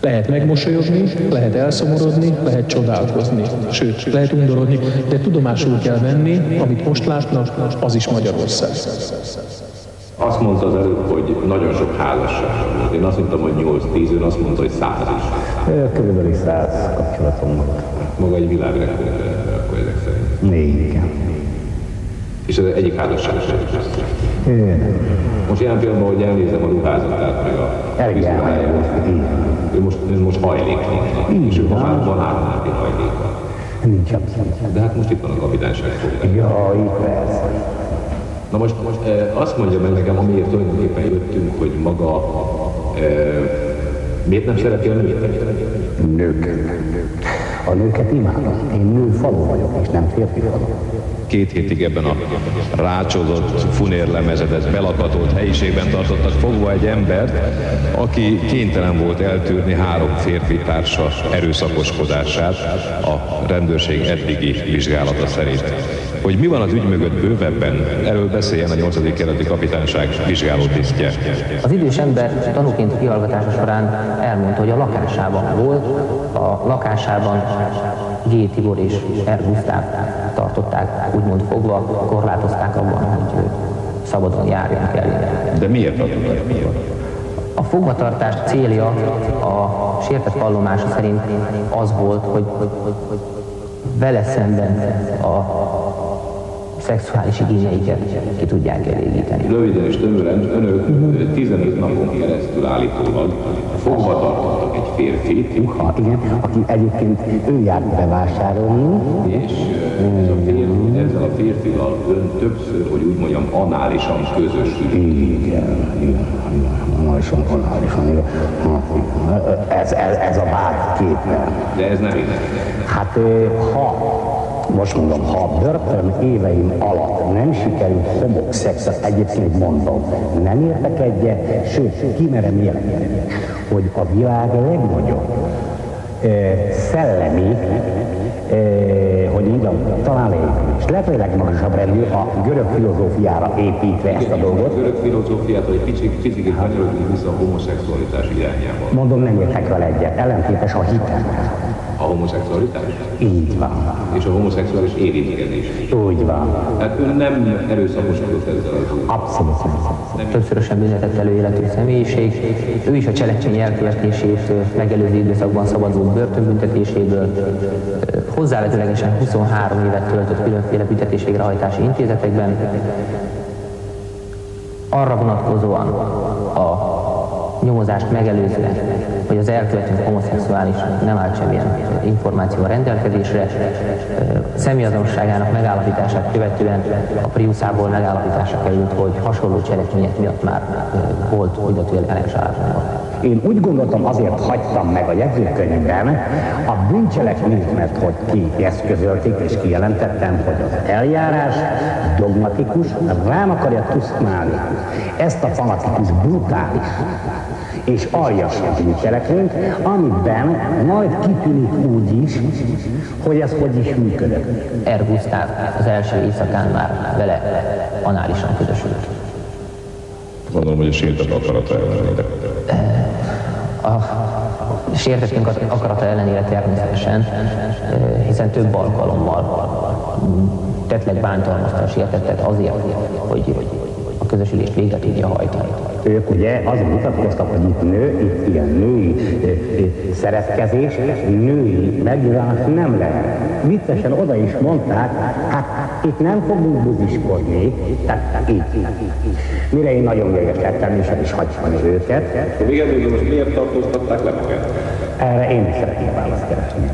Lehet megmosolyogni, lehet elszomorodni, lehet csodálkozni, sőt, lehet undorodni, de tudomásul kell venni, amit most látnak, az is Magyarország. Azt mondta az előbb, hogy nagyon sok házasság volt. Én azt mondtam, hogy 8-10, ön azt mondta, hogy 100 is. Körülbelül 100 kapcsolatom volt. Maga egy világrekord akkor ezek szerint. Igen. És ez egyik házasság sem. Most ilyen pillanatban, hogy elnézem a ruházatát, meg a vizuáját. Ő most hajléktalan. És ő már van átmeneti hajléka. Nincs abszolút. De hát most itt van a kapitányság. Jaj, persze. Na most azt mondja meg nekem, amiért tulajdonképpen jöttünk, hogy maga miért nem szereti a nőt? Nők. A nőket imádom. Én nőfalu vagyok, és nem férfi falu. 2 hétig ebben a rácsodott, funérlemezedett, belakatolt helyiségben tartottak fogva egy embert, aki kénytelen volt eltűrni 3 férfi társa erőszakoskodását a rendőrség eddigi vizsgálata szerint. Hogy mi van az ügy mögött bővebben, erről beszéljen a 8. kerületi kapitányság vizsgálótisztje. Az idős ember tanúként kihallgatása során elmondta, hogy a lakásában volt, a lakásában G. Tibor és R. Gusztáv tartották úgymond fogva, korlátozták abban, hogy szabadon járjon el. De miért tartották? A fogvatartás célja a sértett vallomása szerint az volt, hogy vele szemben a szexuális igényeiket ki tudják elégíteni. Röviden és tömören, önök 15 napon keresztül állítólag fogva tartottak egy férfit. Igen, aki egyébként ő járt bevásárolni. És ezzel a férfival ön többször, hogy úgy mondjam, análisan közösül. Igen. Análisan. Ez a vád képe. De ez nem igaz. Hát most mondom, ha a börtön éveim alatt nem sikerült homokszexet, egyébként mondom, nem értek egyet, sőt, kimerem jelenteni, hogy a világ legnagyobb szellemi, hogy mondjam, találépés, lehet, hogy legmagasabb rendű a görög filozófiára építve ezt a dolgot. A görög filozófiát, hogy picit kanyarodjunk vissza a homoszexualitás irányába. Mondom, nem értek vele egyet, ellentétes a hitem. A homoszexualitás? Így van. És a homoszexuális érintkezés. Úgy van. Tehát ön nem erőszakoskodott ezzel az úr. Abszolút. Többszörösen büntetett előéletű személyiség. Ő is a cselekmény elkövetését megelőző időszakban szabadult börtönbüntetéséből. Hozzávetőlegesen 23 évet töltött különféle büntetés végrehajtási intézetekben. Arra vonatkozóan a nyomozást megelőzően, hogy az elkövető homoszexuális nem állt semmilyen információ a rendelkezésre, személyazonosságának megállapítását követően a Priuszából megállapításra került, hogy hasonló cselekmények miatt már volt tudatú ellenságban. Én úgy gondoltam, azért hagytam meg a jegyzőkönyvben a bűncselekményt, mert hogy kieszközölték és kijelentettem, hogy az eljárás dogmatikus, rám akarja tuszkálni ezt a fanatikus, brutális és aljas bűncselekményt, amiben majd kitűnik úgy is, hogy ez hogy is működött. R. Gusztáv az első éjszakán már vele análisan közösült. Gondolom, hogy a sértett akarata ellenére. A sértettünk akarata ellenére természetesen, hiszen több alkalommal tettleg bántalmazta a sértettet azért, hogy a közösülést végre tudja hajtani. Ők ugye azon mutatkoztak, hogy itt ilyen női szeretkezés, női megnyilvánulás nem lehet. Viccesen oda is mondták, hát itt nem fogunk buziskodni, tehát így. Mire én nagyon mérges lettem, és el is hagytam őket. Végül most miért tartóztatták le magát? Erre én is szeretnék választ keresni.